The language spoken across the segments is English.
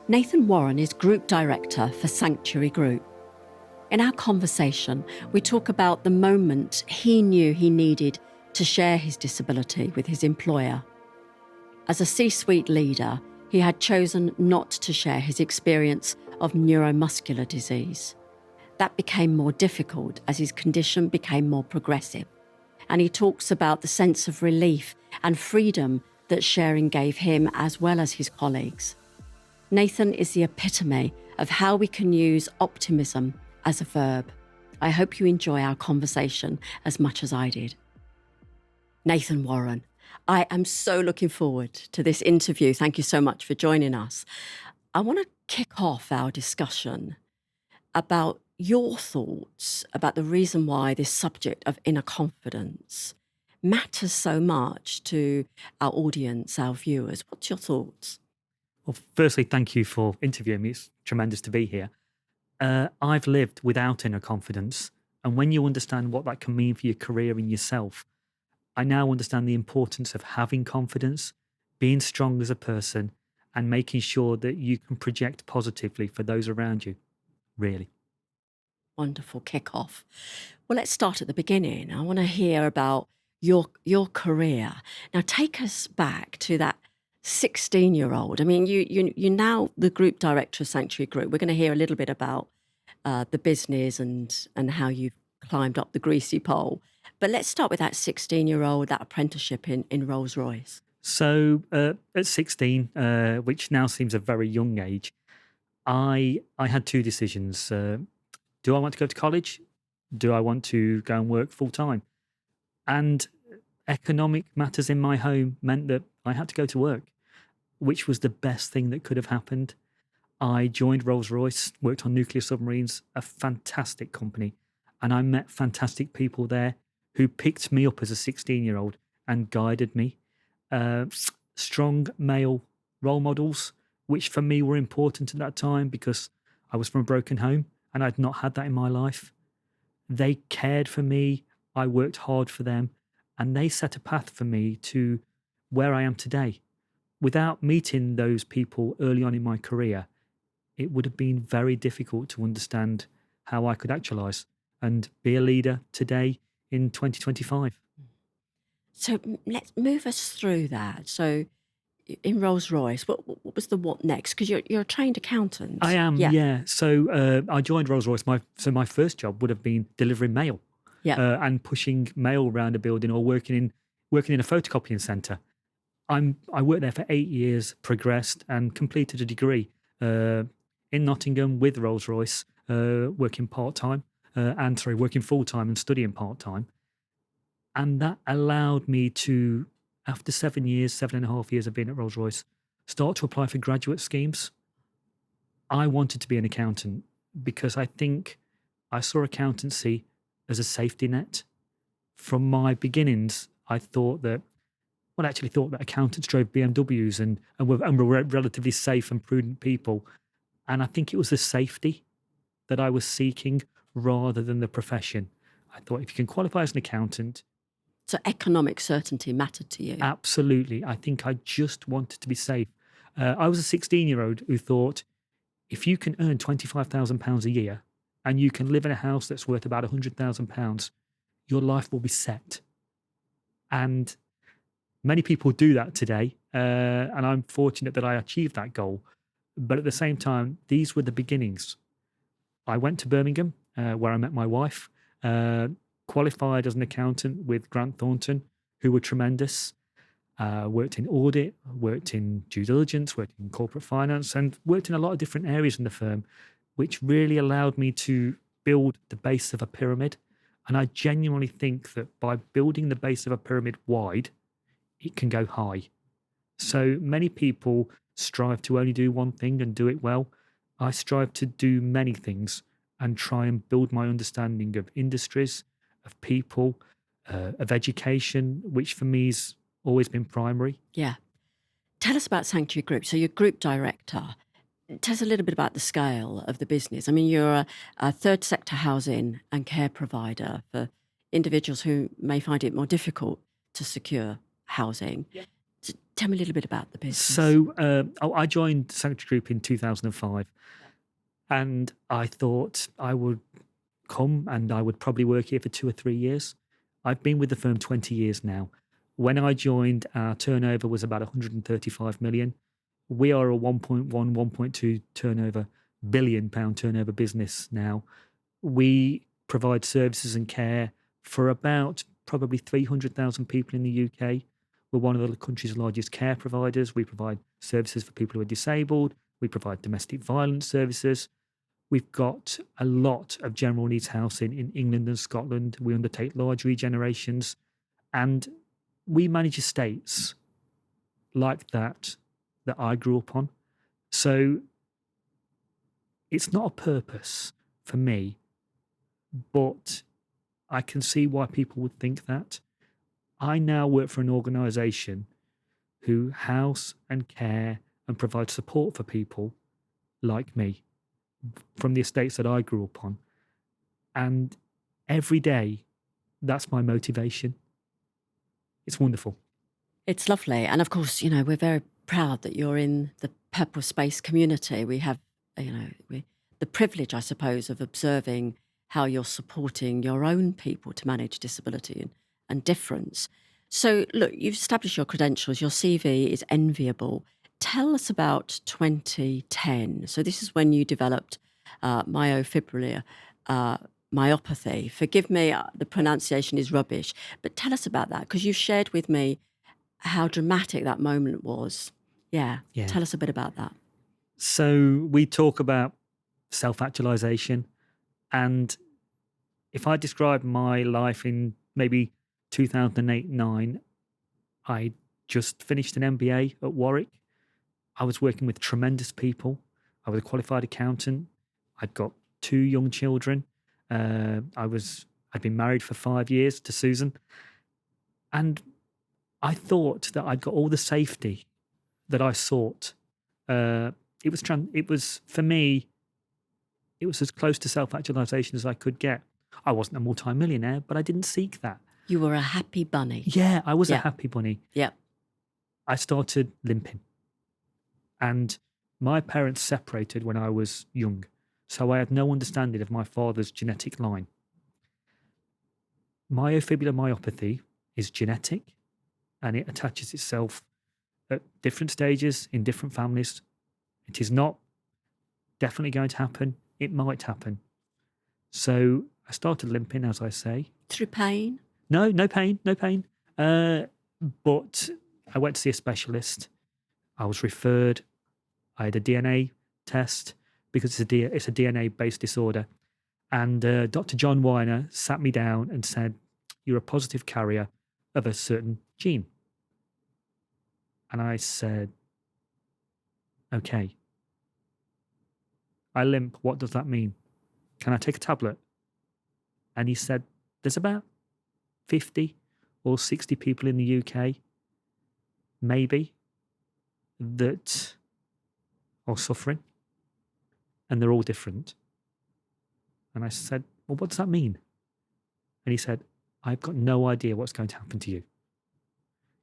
Nathan Warren is Group Director for Sanctuary Group. In our conversation, we talk about the moment he knew he needed to share his disability with his employer. As a C-suite leader, he had chosen not to share his experience of neuromuscular disease. That became more difficult as his condition became more progressive. And he talks about the sense of relief and freedom that sharing gave him as well as his colleagues. Nathan is the epitome of how we can use optimism as a verb. I hope you enjoy our conversation as much as I did. Nathan Warren, I am so looking forward to this interview. Thank you so much for joining us. I want to kick off our discussion about your thoughts about the reason why this subject of inner confidence matters so much to our audience, our viewers. What's your thoughts? Well, firstly, thank you for interviewing me. It's tremendous to be here. I've lived without inner confidence. And when you understand what that can mean for your career and yourself, I now understand the importance of having confidence, being strong as a person, and making sure that you can project positively for those around you, really. Wonderful kick-off. Well, let's start at the beginning. I want to hear about your career. Now, take us back to that 16-year-old. I mean, you're now the group director of Sanctuary Group. We're going to hear a little bit about the business and how you've climbed up the greasy pole. But let's start with that 16-year-old, that apprenticeship in Rolls-Royce. So at 16, which now seems a very young age, I had two decisions. Do I want to go to college? Do I want to go and work full-time? And economic matters in my home meant that I had to go to work, which was the best thing that could have happened. I joined Rolls-Royce, worked on nuclear submarines, a fantastic company, and I met fantastic people there who picked me up as a 16-year-old and guided me. Strong male role models, which for me were important at that time because I was from a broken home and I'd not had that in my life. They cared for me, I worked hard for them, and they set a path for me to where I am today. Without meeting those people early on in my career, it would have been very difficult to understand how I could actualise and be a leader today in 2025. So let's move us through that. So in Rolls-Royce, what was the what next? Because you're a trained accountant. I am, yeah. So I joined Rolls-Royce. My first job would have been delivering mail, and pushing mail around a building or working in a photocopying centre. I worked there for 8 years, progressed and completed a degree in Nottingham with Rolls-Royce, working full-time and studying part-time. And that allowed me to, after 7.5 years of being at Rolls-Royce, start to apply for graduate schemes. I wanted to be an accountant because I think I saw accountancy as a safety net. From my beginnings, I thought that accountants drove BMWs and were relatively safe and prudent people. And I think it was the safety that I was seeking rather than the profession. I thought if you can qualify as an accountant. So economic certainty mattered to you? Absolutely. I think I just wanted to be safe. I was a 16-year-old who thought if you can earn £25,000 a year and you can live in a house that's worth about £100,000, your life will be set. And many people do that today, and I'm fortunate that I achieved that goal. But at the same time, these were the beginnings. I went to Birmingham, where I met my wife, qualified as an accountant with Grant Thornton, who were tremendous. Worked in audit, worked in due diligence, worked in corporate finance, and worked in a lot of different areas in the firm, which really allowed me to build the base of a pyramid. And I genuinely think that by building the base of a pyramid wide, it can go high. So many people strive to only do one thing and do it well. I strive to do many things and try and build my understanding of industries, of people, of education, which for me has always been primary. Yeah. Tell us about Sanctuary Group. So you're group director. Tell us a little bit about the scale of the business. I mean, you're a third sector housing and care provider for individuals who may find it more difficult to secure housing. Yeah. Tell me a little bit about the business. So I joined Sanctuary Group in 2005, and I thought I would come and I would probably work here for 2 or 3 years. I've been with the firm 20 years now. When I joined, our turnover was about 135 million. We are a 1.1, 1.2 billion pound turnover business now. We provide services and care for about probably 300,000 people in the UK. We're one of the country's largest care providers. We provide services for people who are disabled. We provide domestic violence services. We've got a lot of general needs housing in England and Scotland. We undertake large regenerations, and we manage estates like that I grew up on. So it's not a purpose for me, but I can see why people would think that. I now work for an organisation who house and care and provide support for people like me from the estates that I grew up on. And every day, that's my motivation. It's wonderful. It's lovely. And of course, we're very proud that you're in the purple space community. We have, the privilege, I suppose, of observing how you're supporting your own people to manage disability and difference. So, look, you've established your credentials. Your CV is enviable. Tell us about 2010. So this is when you developed myofibrillar myopathy. Forgive me, the pronunciation is rubbish, but tell us about that, because you've shared with me how dramatic that moment was. Yeah. Tell us a bit about that. So we talk about self-actualization, and if I describe my life in maybe 2008-9, I just finished an MBA at Warwick. I was working with tremendous people. I was a qualified accountant. I'd got 2 young children. I'd been married for 5 years to Susan. And I thought that I'd got all the safety that I sought. It was for me, it was as close to self-actualization as I could get. I wasn't a multi-millionaire, but I didn't seek that. You were a happy bunny. Yeah, I was a happy bunny. Yeah. I started limping. And my parents separated when I was young, so I had no understanding of my father's genetic line. Myofibrillar myopathy is genetic, and it attaches itself at different stages in different families. It is not definitely going to happen. It might happen. So I started limping, as I say. Through pain? No pain. But I went to see a specialist. I was referred. I had a DNA test because it's a DNA-based disorder. And Dr. John Weiner sat me down and said, "You're a positive carrier of a certain gene." And I said, "Okay. I limp. What does that mean? Can I take a tablet?" And he said, "There's about 50 or 60 people in the UK, maybe, that are suffering, and they're all different." And I said, "Well, what does that mean?" And he said, "I've got no idea what's going to happen to you.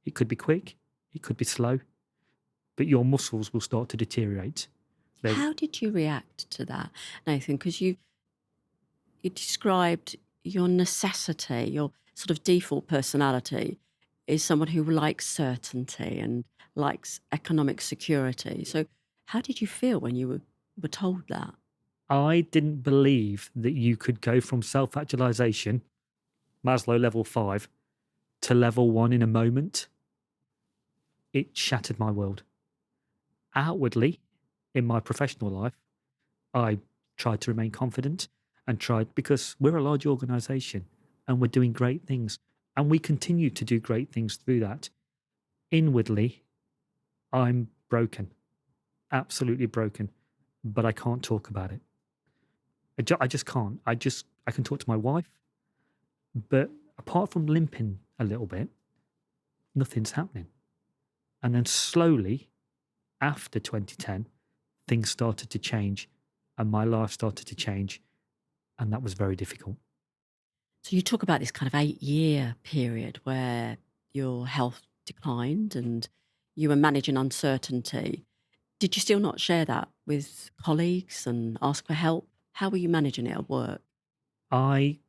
It could be quick, it could be slow, but your muscles will start to deteriorate." How did you react to that, Nathan? Because you described your necessity, your sort of default personality is someone who likes certainty and likes economic security. So how did you feel when you were told that? I didn't believe that you could go from self-actualization, Maslow level 5, to level 1 in a moment. It shattered my world. Outwardly, in my professional life, I tried to remain confident and tried, because we're a large organization and we're doing great things, and we continue to do great things through that. Inwardly, I'm broken, absolutely broken, but I can't talk about it. I just can't. I can talk to my wife, but apart from limping a little bit, nothing's happening. And then slowly, after 2010, things started to change and my life started to change, and that was very difficult. So you talk about this kind of 8-year period where your health declined and you were managing uncertainty. Did you still not share that with colleagues and ask for help? How were you managing it at work? I,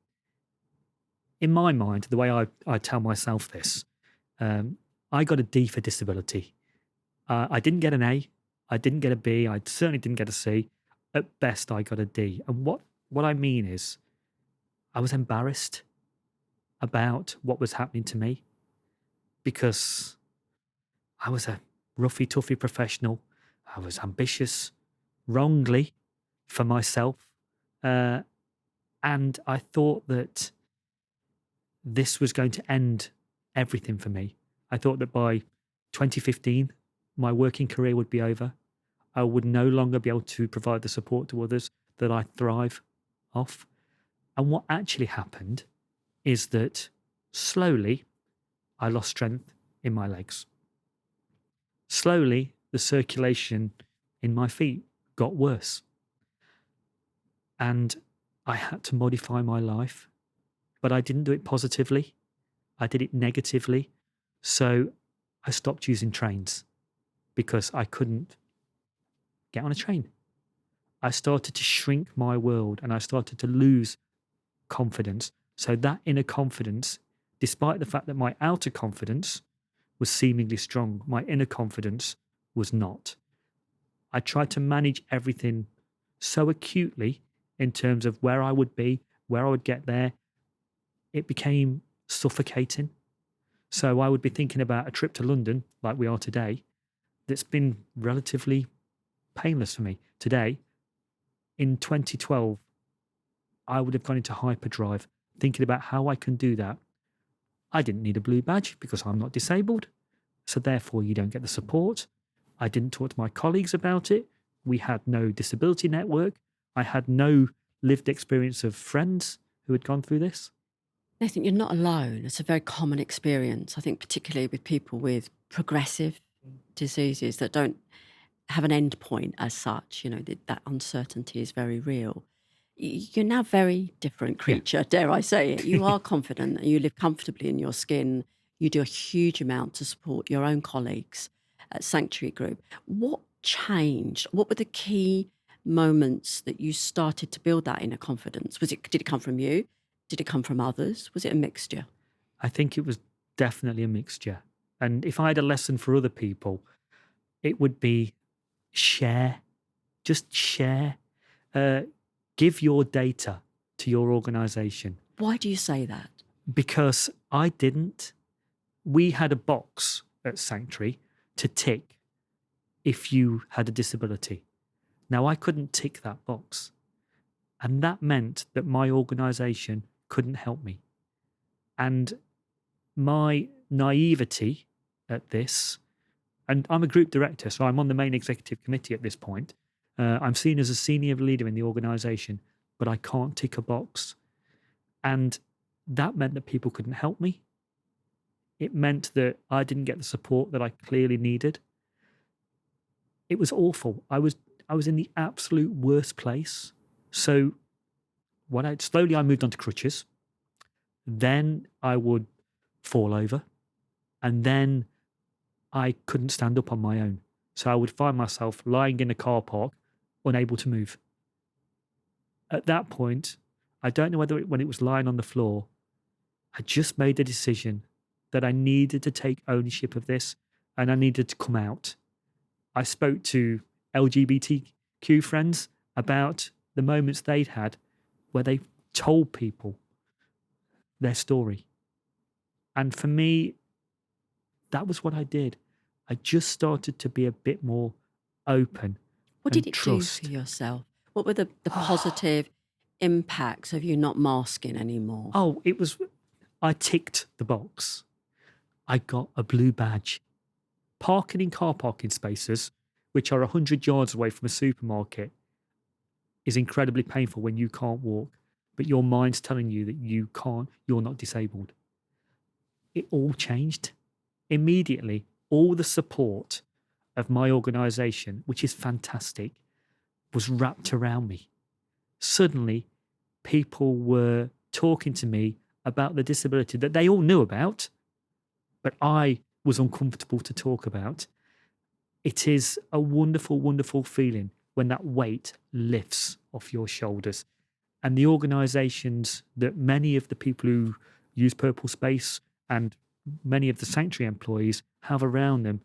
in my mind, the way I tell myself this, um, I got a D for disability. I didn't get an A. I didn't get a B. I certainly didn't get a C. At best, I got a D. And what I mean is, I was embarrassed about what was happening to me because I was a roughy, toughy professional. I was ambitious, wrongly, for myself. Uh, and I thought that this was going to end everything for me. I thought that by 2015, my working career would be over. I would no longer be able to provide the support to others that I thrive off. And what actually happened is that slowly I lost strength in my legs. Slowly, the circulation in my feet got worse. And I had to modify my life, but I didn't do it positively. I did it negatively. So I stopped using trains because I couldn't get on a train. I started to shrink my world and I started to lose confidence. So that inner confidence, despite the fact that my outer confidence was seemingly strong, my inner confidence was not. I tried to manage everything so acutely in terms of where I would be, where I would get there. It became suffocating. So I would be thinking about a trip to London, like we are today, that's been relatively painless for me. Today, in 2012, I would have gone into hyperdrive, thinking about how I can do that. I didn't need a blue badge because I'm not disabled. So therefore, you don't get the support. I didn't talk to my colleagues about it. We had no disability network. I had no lived experience of friends who had gone through this. Nathan, you're not alone. It's a very common experience, I think, particularly with people with progressive diseases that don't have an end point as such. You know, that uncertainty is very real. You're now a very different creature, dare I say it. You are confident and you live comfortably in your skin. You do a huge amount to support your own colleagues at Sanctuary Group. What changed? What were the key moments that you started to build that inner confidence? Did it come from you? Did it come from others? Was it a mixture? I think it was definitely a mixture. And if I had a lesson for other people, it would be share. Just share. Give your data to your organization. Why do you say that? Because I didn't. We had a box at Sanctuary to tick if you had a disability. Now, I couldn't tick that box. And that meant that my organization couldn't help me. And my naivety at this, and I'm a group director, so I'm on the main executive committee at this point. I'm seen as a senior leader in the organization, but I can't tick a box. And that meant that people couldn't help me. It meant that I didn't get the support that I clearly needed. It was awful. I was in the absolute worst place. So slowly I moved on to crutches. Then I would fall over. And then I couldn't stand up on my own. So I would find myself lying in a car park, unable to move. At that point, I don't know whether when it was lying on the floor, I just made a decision that I needed to take ownership of this and I needed to come out. I spoke to LGBTQ friends about the moments they'd had where they told people their story. And for me, that was what I did. I just started to be a bit more open. What did it do for yourself? What were the positive impacts of you not masking anymore? Oh, I ticked the box. I got a blue badge. Parking in car parking spaces, which are 100 yards away from a supermarket, is incredibly painful when you can't walk, but your mind's telling you that you're not disabled. It all changed. Immediately, all the support of my organisation, which is fantastic, was wrapped around me. Suddenly, people were talking to me about the disability that they all knew about, but I was uncomfortable to talk about. it is a wonderful, wonderful feeling when that weight lifts off your shoulders. And the organisations that many of the people who use Purple Space and many of the Sanctuary employees have around them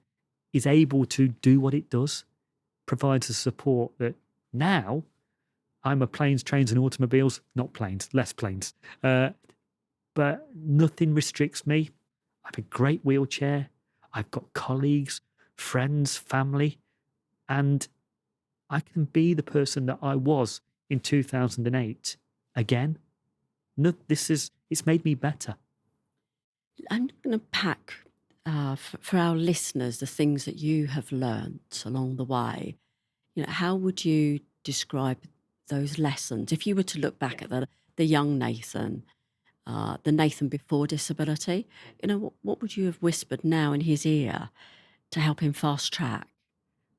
is able to do what it does, provides the support that now I'm a planes, trains and automobiles, not planes, less planes. But nothing restricts me. I have a great wheelchair. I've got colleagues, friends, family, and I can be the person that I was in 2008 again. No, it's made me better. I'm going to pack for our listeners the things that you have learnt along the way. How would you describe those lessons if you were to look back at the young Nathan, the Nathan before disability? What would you have whispered now in his ear to help him fast track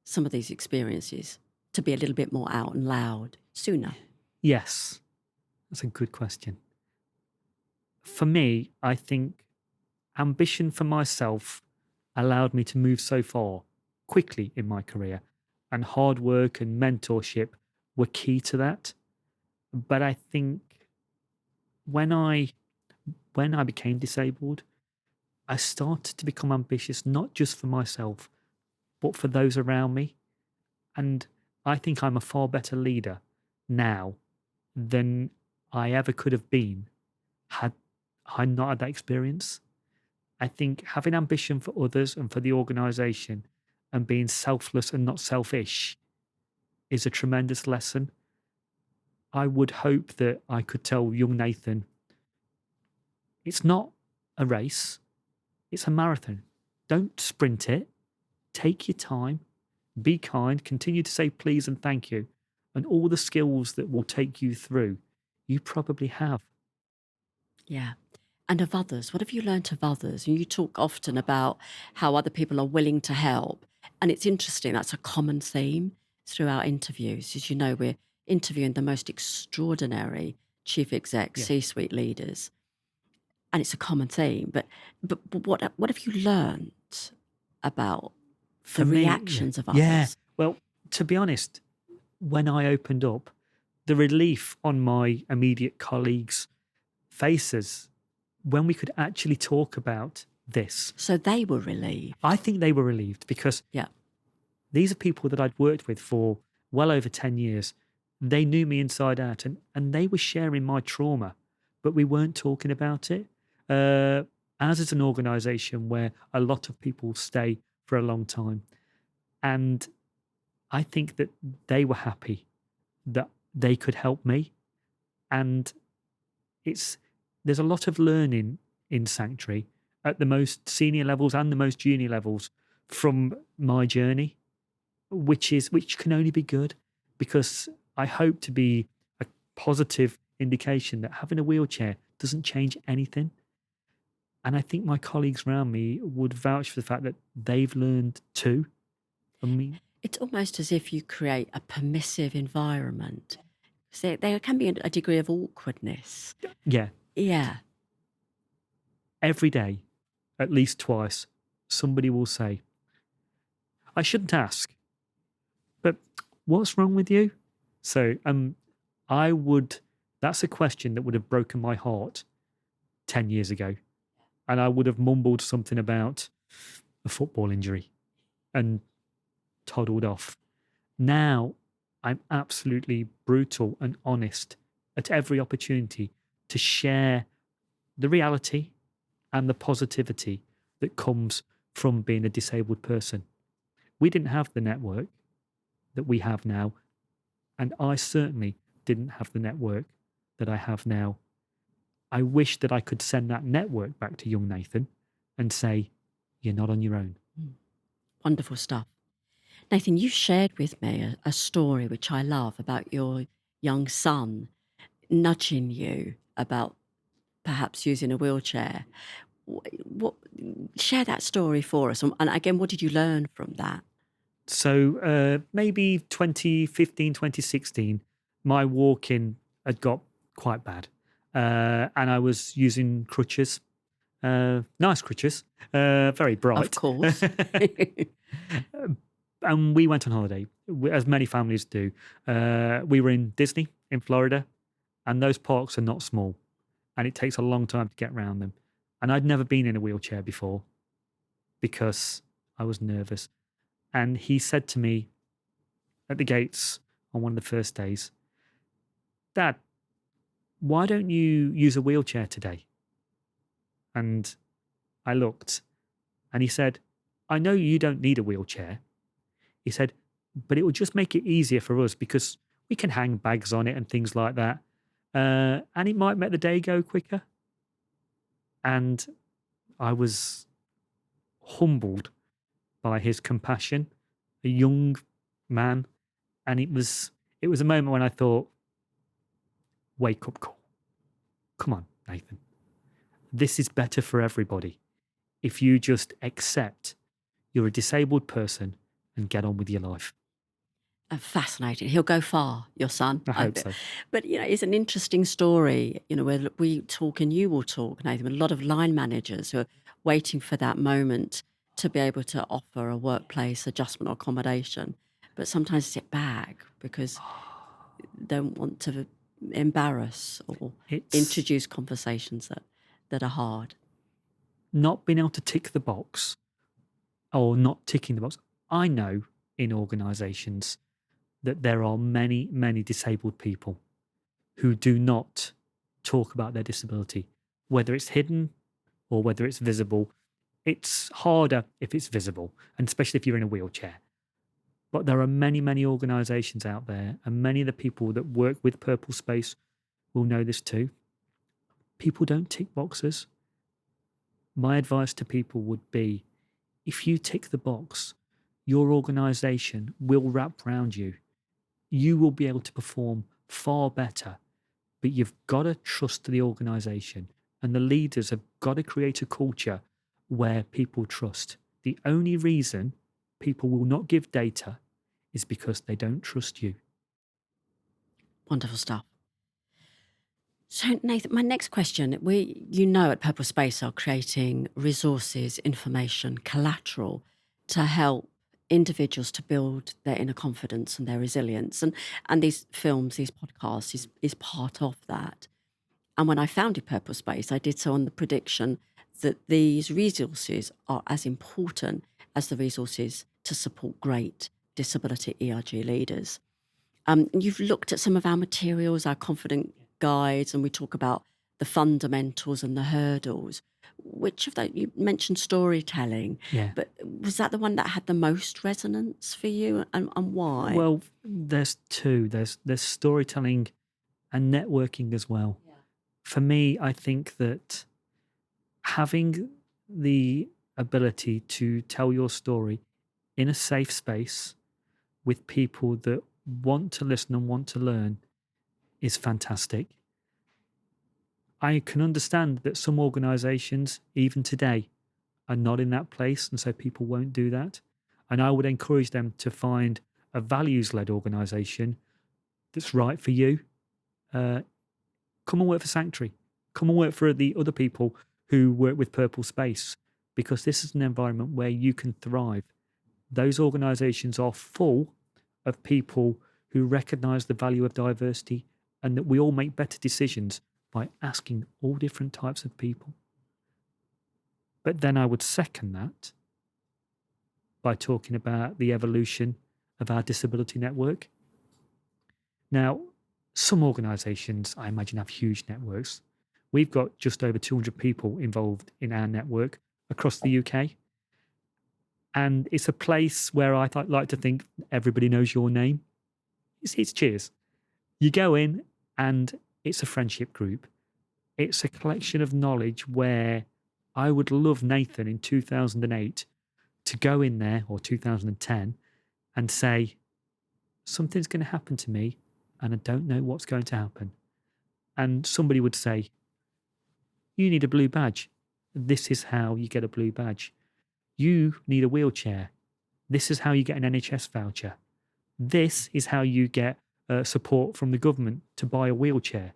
some of these experiences to be a little bit more out and loud sooner? Yes, that's a good question. For me, I think ambition for myself allowed me to move so far quickly in my career, and hard work and mentorship were key to that. But I think when I became disabled, I started to become ambitious, not just for myself, but for those around me. And I think I'm a far better leader now than I ever could have been had I not had that experience. I think having ambition for others and for the organisation and being selfless and not selfish is a tremendous lesson. I would hope that I could tell young Nathan, it's not a race, it's a marathon. Don't sprint it. Take your time, be kind, continue to say please and thank you, and all the skills that will take you through, you probably have. Yeah. And of others, what have you learnt of others? And you talk often about how other people are willing to help. And it's interesting, that's a common theme through our interviews. As you know, we're interviewing the most extraordinary chief exec, Yeah. C-suite leaders. And it's a common theme. But what have you learnt about the reactions of others? Yeah. Well, to be honest, when I opened up, the relief on my immediate colleagues' faces when we could actually talk about this. So they were relieved. I think they were relieved because Yeah. these are people that I'd worked with for well over 10 years. They knew me inside out and they were sharing my trauma, but we weren't talking about it. As is an organisation where a lot of people stay for a long time. And I think that they were happy that they could help me. And there's a lot of learning in Sanctuary at the most senior levels and the most junior levels from my journey, which can only be good, because I hope to be a positive indication that having a wheelchair doesn't change anything. And I think my colleagues around me would vouch for the fact that they've learned too. It's almost as if you create a permissive environment. So there can be a degree of awkwardness. Yeah. Yeah. Every day, at least twice, somebody will say, I shouldn't ask, but what's wrong with you? So that's a question that would have broken my heart 10 years ago. And I would have mumbled something about a football injury and toddled off. Now I'm absolutely brutal and honest at every opportunity to share the reality and the positivity that comes from being a disabled person. We didn't have the network that we have now, and I certainly didn't have the network that I have now. I wish that I could send that network back to young Nathan and say, you're not on your own. Wonderful stuff. Nathan, you shared with me a story which I love about your young son nudging you about perhaps using a wheelchair. Share that story for us. And again, what did you learn from that? So maybe 2015, 2016, my walking had got quite bad. And I was using crutches, nice crutches, very bright. Of course. And we went on holiday, as many families do. We were in Disney in Florida, and those parks are not small, and it takes a long time to get around them. And I'd never been in a wheelchair before because I was nervous. And he said to me at the gates on one of the first days, "Dad, why don't you use a wheelchair today?" And I looked, and he said, "I know you don't need a wheelchair." He said, "But it will just make it easier for us because we can hang bags on it and things like that. And it might make the day go quicker." And I was humbled by his compassion, a young man. And it was a moment when I thought, wake up call. Come on, Nathan. This is better for everybody if you just accept you're a disabled person and get on with your life. Fascinating. He'll go far, your son. I hope so. But, it's an interesting story, where we talk and you will talk, Nathan, with a lot of line managers who are waiting for that moment to be able to offer a workplace adjustment or accommodation, but sometimes sit back because they don't want to embarrass or introduce conversations that are hard. Not being able to tick the box or not ticking the box. I know in organisations that there are many, many disabled people who do not talk about their disability, whether it's hidden or whether it's visible. It's harder if it's visible, and especially if you're in a wheelchair. But there are many, many organisations out there, and many of the people that work with Purple Space will know this too. People don't tick boxes. My advice to people would be, if you tick the box, your organisation will wrap around you. You will be able to perform far better, but you've got to trust the organisation, and the leaders have got to create a culture where people trust. The only reason people will not give data is because they don't trust you. Wonderful stuff. So, Nathan, my next question, we at Purple Space are creating resources, information, collateral to help individuals to build their inner confidence and their resilience. And these films, these podcasts is part of that. And when I founded Purple Space, I did so on the prediction that these resources are as important as the resources to support great disability ERG leaders. You've looked at some of our materials, our confident guides, and we talk about the fundamentals and the hurdles. Which of those, you mentioned storytelling, but was that the one that had the most resonance for you, and why? Well, there's two. There's storytelling and networking as well. Yeah. For me, I think that having the ability to tell your story in a safe space with people that want to listen and want to learn is fantastic. I can understand that some organisations, even today, are not in that place, and so people won't do that. And I would encourage them to find a values-led organisation that's right for you. Come and work for Sanctuary. Come and work for the other people who work with Purple Space, because this is an environment where you can thrive. Those organisations are full of people who recognise the value of diversity, and that we all make better decisions by asking all different types of people. But then I would second that by talking about the evolution of our disability network. Now, some organisations, I imagine, have huge networks. We've got just over 200 people involved in our network across the UK. And it's a place where I like to think everybody knows your name. It's cheers. You go in and it's a friendship group. It's a collection of knowledge where I would love Nathan in 2008 to go in there, or 2010, and say, something's going to happen to me and I don't know what's going to happen. And somebody would say, you need a blue badge. This is how you get a blue badge. You need a wheelchair. This is how you get an NHS voucher. This is how you get support from the government to buy a wheelchair.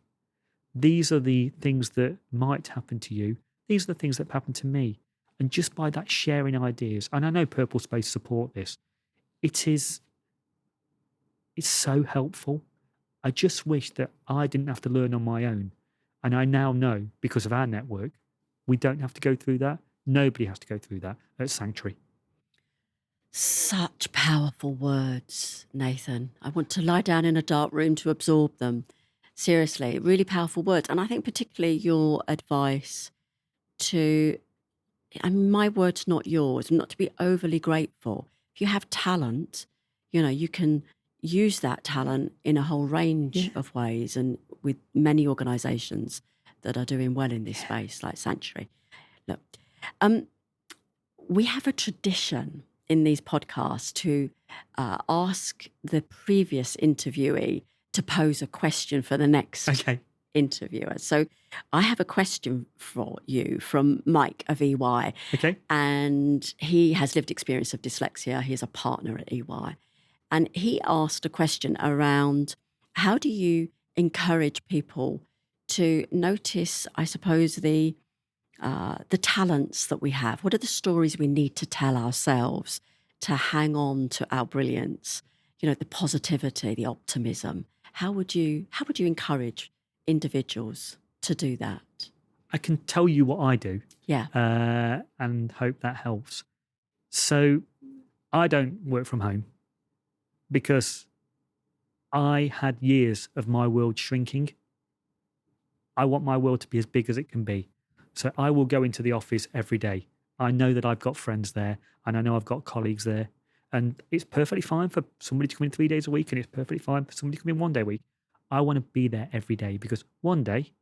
These are the things that might happen to you. These are the things that happen to me. And just by that sharing ideas, and I know Purple Space support this, it's so helpful. I just wish that I didn't have to learn on my own. And I now know, because of our network, we don't have to go through that. Nobody has to go through that at Sanctuary. Such powerful words, Nathan. I want to lie down in a dark room to absorb them. Seriously, really powerful words. And I think particularly your advice to, I mean, my words, not yours, not to be overly grateful. If you have talent, you can use that talent in a whole range of ways, and with many organisations that are doing well in this space, like Sanctuary. Look, we have a tradition in these podcasts to ask the previous interviewee to pose a question for the next interviewer. So I have a question for you from Mike of EY. Okay. And he has lived experience of dyslexia. He's a partner at EY. And he asked a question around, how do you encourage people to notice, I suppose, the talents that we have? What are the stories we need to tell ourselves to hang on to our brilliance? The positivity, the optimism. How would you encourage individuals to do that? I can tell you what I do. Yeah. And hope that helps. So I don't work from home because I had years of my world shrinking. I want my world to be as big as it can be. So I will go into the office every day. I know that I've got friends there, and I know I've got colleagues there. And it's perfectly fine for somebody to come in 3 days a week, and it's perfectly fine for somebody to come in 1 day a week. I want to be there every day, because one day,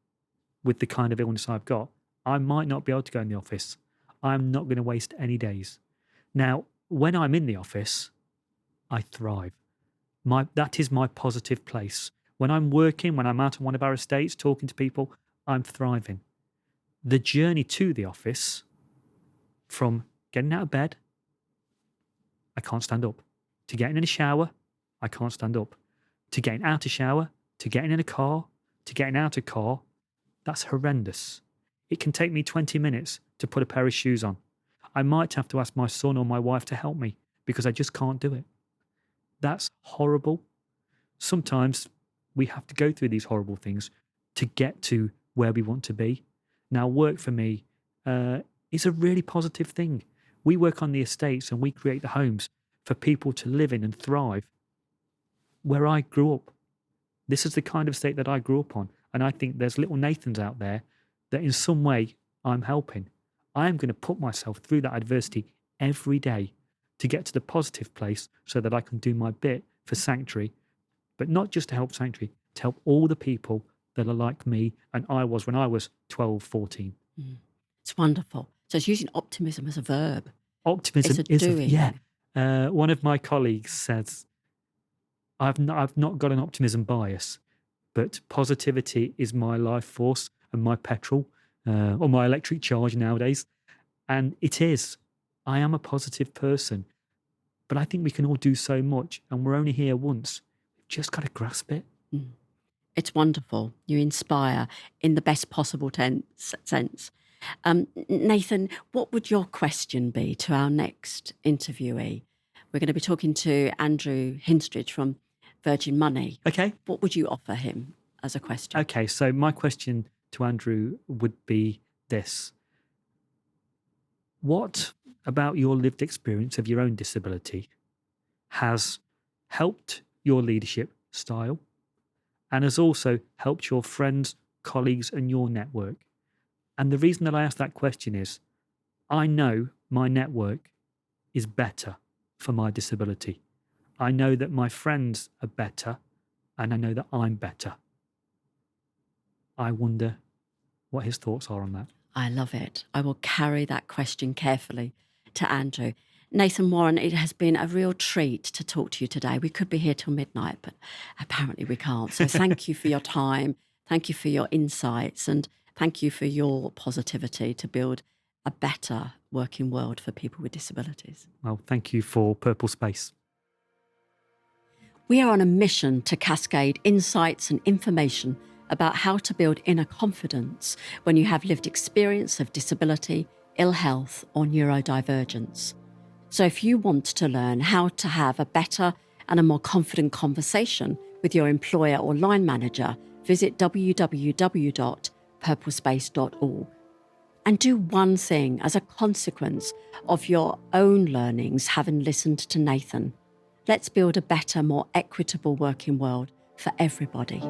with the kind of illness I've got, I might not be able to go in the office. I'm not going to waste any days. Now, when I'm in the office, I thrive. That is my positive place. When I'm working, when I'm out on one of our estates talking to people, I'm thriving. The journey to the office, from getting out of bed, I can't stand up, to getting in a shower, I can't stand up, to getting out of shower, to getting in a car, to getting out of a car, that's horrendous. It can take me 20 minutes to put a pair of shoes on. I might have to ask my son or my wife to help me because I just can't do it. That's horrible. Sometimes we have to go through these horrible things to get to where we want to be. Now, work for me is a really positive thing. We work on the estates and we create the homes for people to live in and thrive where I grew up. This is the kind of estate that I grew up on. And I think there's little Nathans out there that in some way I'm helping. I am going to put myself through that adversity every day to get to the positive place so that I can do my bit for Sanctuary, but not just to help Sanctuary, to help all the people that are like me and I was when I was 12, 14. It's wonderful. So it's using optimism as a verb. Optimism is a doing. One of my colleagues says, I've not got an optimism bias, but positivity is my life force and my petrol, or my electric charge nowadays. And it is. I am a positive person, but I think we can all do so much, and we're only here once. We've just got to grasp it. It's wonderful. You inspire in the best possible sense. Nathan, what would your question be to our next interviewee? We're going to be talking to Andrew Hinstridge from Virgin Money. Okay. What would you offer him as a question? Okay, so my question to Andrew would be this. What about your lived experience of your own disability has helped your leadership style and has also helped your friends, colleagues, and your network? And the reason that I ask that question is I know my network is better for my disability. I know that my friends are better, and I know that I'm better. I wonder what his thoughts are on that. I love it. I will carry that question carefully to Andrew. Nathan Warren, it has been a real treat to talk to you today. We could be here till midnight, but apparently we can't. So thank you for your time. Thank you for your insights, and thank you for your positivity to build a better working world for people with disabilities. Well, thank you for Purple Space. We are on a mission to cascade insights and information about how to build inner confidence when you have lived experience of disability, ill health, or neurodivergence. So if you want to learn how to have a better and a more confident conversation with your employer or line manager, visit www.purplespace.org. And do one thing as a consequence of your own learnings having listened to Nathan. Let's build a better, more equitable working world for everybody.